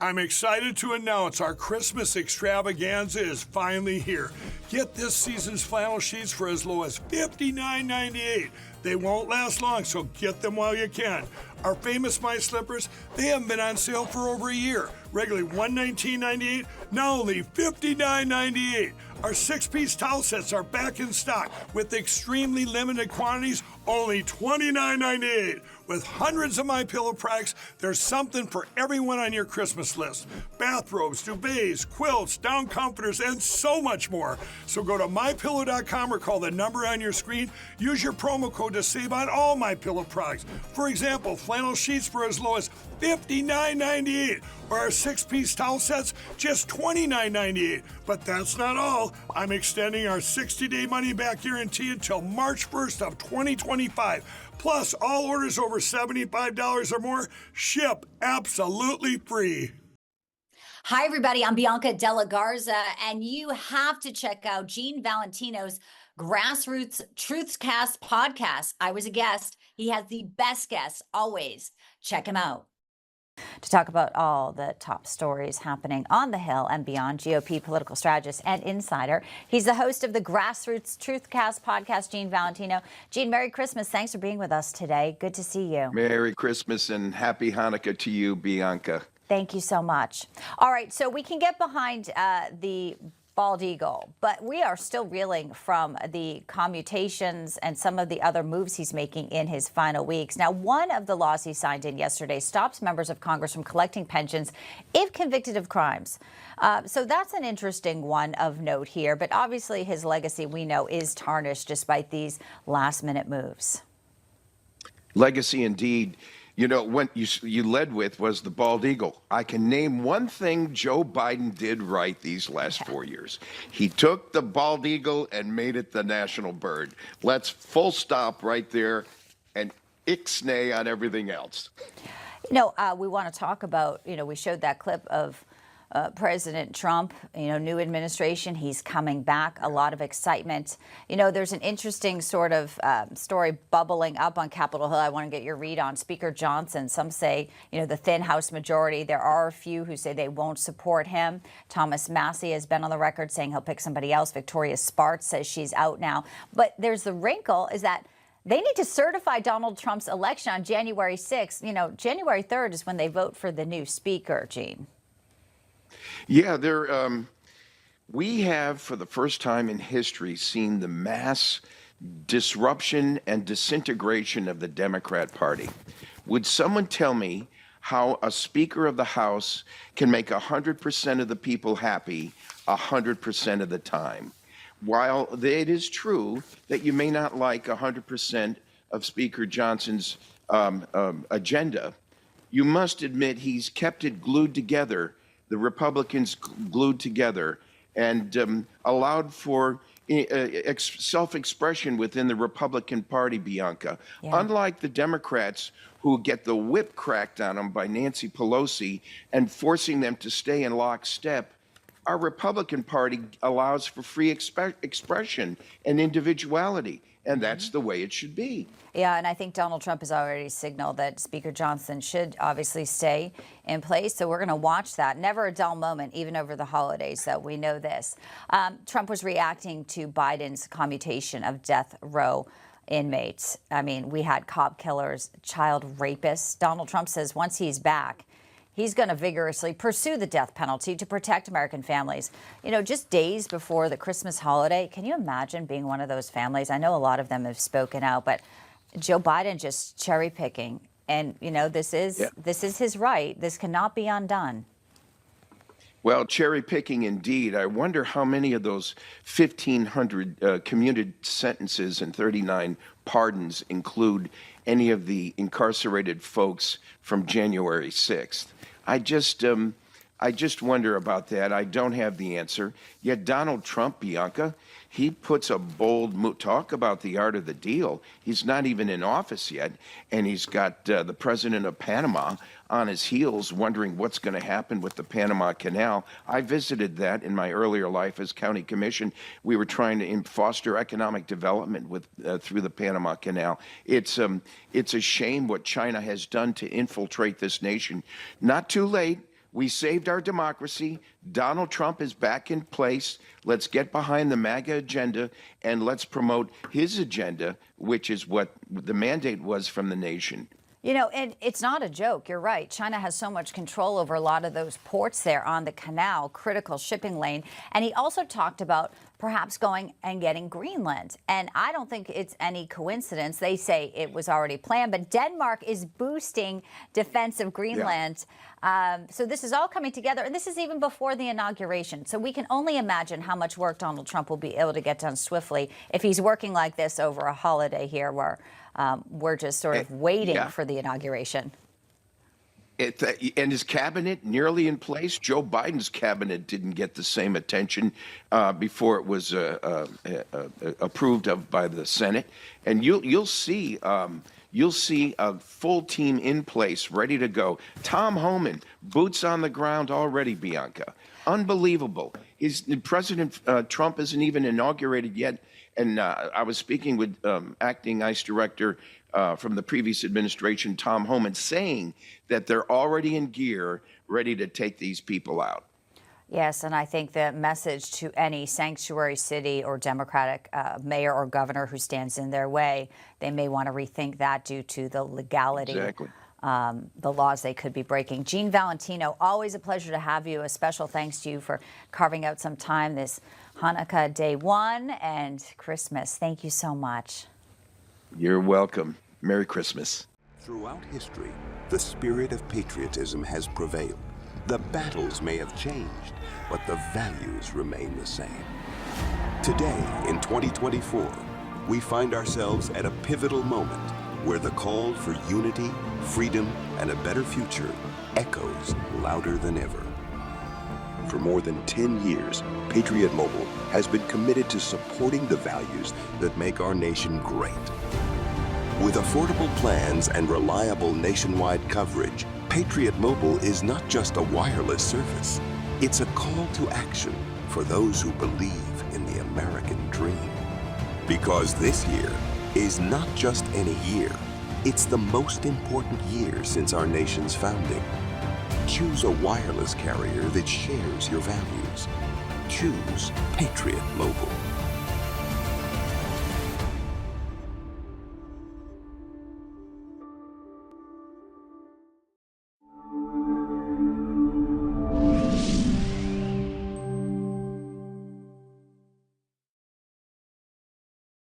I'm excited to announce our Christmas extravaganza is finally here. Get this season's flannel sheets for as low as $59.98. They won't last long, so get them while you can. Our famous My Slippers, they haven't been on sale for over a year. Regularly $119.98, now only $59.98. Our 6-piece towel sets are back in stock with extremely limited quantities, only $29.98. With hundreds of MyPillow products, there's something for everyone on your Christmas list. Bathrobes, duvets, quilts, down comforters, and so much more. So go to MyPillow.com or call the number on your screen. Use your promo code to save on all MyPillow products. For example, flannel sheets for as low as $59.98, or our 6-piece towel sets, just $29.98. But that's not all. I'm extending our 60-day money-back guarantee until March 1st of 2025. Plus, all orders over $75 or more ship absolutely free. Hi, everybody. I'm Bianca Della Garza, and you have to check out Gene Valentino's Grassroots Truthcast podcast. I was a guest. He has the best guests always. Check him out. To talk about all the top stories happening on the Hill and beyond, GOP political strategist and insider. He's the host of the Grassroots Truthcast podcast, Gene Valentino. Gene, Merry Christmas. Thanks for being with us today. Good to see you. Merry Christmas and Happy Hanukkah to you, Bianca. Thank you so much. All right, so we can get behind the bald eagle, but we are still reeling from the commutations and some of the other moves he's making in his final weeks. Now, one of the laws he signed in yesterday stops members of Congress from collecting pensions if convicted of crimes. So that's an interesting one of note here, but obviously his legacy, we know, is tarnished despite these last-minute moves. Legacy indeed. You know, what you led with was the bald eagle. I can name one thing Joe Biden did right these last 4 years. He took the bald eagle and made it the national bird. Let's full stop right there and ixnay on everything else. You know, we want to talk about, we showed that clip of President Trump, new administration, he's coming back, a lot of excitement. There's an interesting sort of story bubbling up on Capitol Hill. I want to get your read on Speaker Johnson. Some say, the thin House majority. There are a few who say they won't support him. Thomas Massie has been on the record saying he'll pick somebody else. Victoria Spartz says she's out now. But there's the wrinkle is that they need to certify Donald Trump's election on January 6th. January 3rd is when they vote for the new speaker, Gene. Yeah, we have, for the first time in history, seen the mass disruption and disintegration of the Democrat Party. Would someone tell me how a Speaker of the House can make 100% of the people happy 100% of the time? While it is true that you may not like 100% of Speaker Johnson's agenda, you must admit he's kept it glued together, the Republicans glued together, and allowed for self-expression within the Republican Party, Bianca. Yeah. Unlike the Democrats, who get the whip cracked on them by Nancy Pelosi and forcing them to stay in lockstep, our Republican Party allows for free expression and individuality, and that's the way it should be. Yeah, and I think Donald Trump has already signaled that Speaker Johnson should obviously stay in place. So we're going to watch that. Never a dull moment, even over the holidays, so we know this. Trump was reacting to Biden's commutation of death row inmates. I mean, we had cop killers, child rapists. Donald Trump says once he's back, he's going to vigorously pursue the death penalty to protect American families. Just days before the Christmas holiday, can you imagine being one of those families? I know a lot of them have spoken out, but Joe Biden just cherry picking. And, this is his right. This cannot be undone. Well, cherry picking indeed. I wonder how many of those 1,500 commuted sentences and 39 pardons include any of the incarcerated folks from January 6th. I just wonder about that. I don't have the answer. Yet Donald Trump, Bianca, he puts a bold move. Talk about the art of the deal. He's not even in office yet, and he's got the president of Panama on his heels wondering what's going to happen with the Panama Canal. I visited that in my earlier life as county commission. We were trying to foster economic development through the Panama Canal. It's a shame what China has done to infiltrate this nation. Not too late. We saved our democracy. Donald Trump is back in place. Let's get behind the MAGA agenda and let's promote his agenda, which is what the mandate was from the nation. You know, and it's not a joke. You're right. China has so much control over a lot of those ports there on the canal, critical shipping lane. And he also talked about perhaps going and getting Greenland. And I don't think it's any coincidence. They say it was already planned, but Denmark is boosting defense of Greenland. Yeah. So this is all coming together. And this is even before the inauguration. So we can only imagine how much work Donald Trump will be able to get done swiftly if he's working like this over a holiday here where we're just sort of waiting for the inauguration. And his cabinet nearly in place. Joe Biden's cabinet didn't get the same attention before it was approved of by the Senate. And you'll see a full team in place, ready to go. Tom Homan, boots on the ground already, Bianca. Unbelievable. President Trump isn't even inaugurated yet. And I was speaking with acting ICE director from the previous administration, Tom Homan, saying that they're already in gear, ready to take these people out. Yes, and I think the message to any sanctuary city or Democratic mayor or governor who stands in their way, they may want to rethink that due to the legality. Exactly. The laws they could be breaking. Gene Valentino, always a pleasure to have you. A special thanks to you for carving out some time this Hanukkah Day 1 and Christmas. Thank you so much. You're welcome. Merry Christmas. Throughout history, the spirit of patriotism has prevailed. The battles may have changed, but the values remain the same. Today, in 2024, we find ourselves at a pivotal moment where the call for unity, freedom, and a better future echoes louder than ever. For more than 10 years, Patriot Mobile has been committed to supporting the values that make our nation great. With affordable plans and reliable nationwide coverage, Patriot Mobile is not just a wireless service. It's a call to action for those who believe in the American dream. Because this year is not just any year, it's the most important year since our nation's founding. Choose a wireless carrier that shares your values. Choose Patriot Mobile.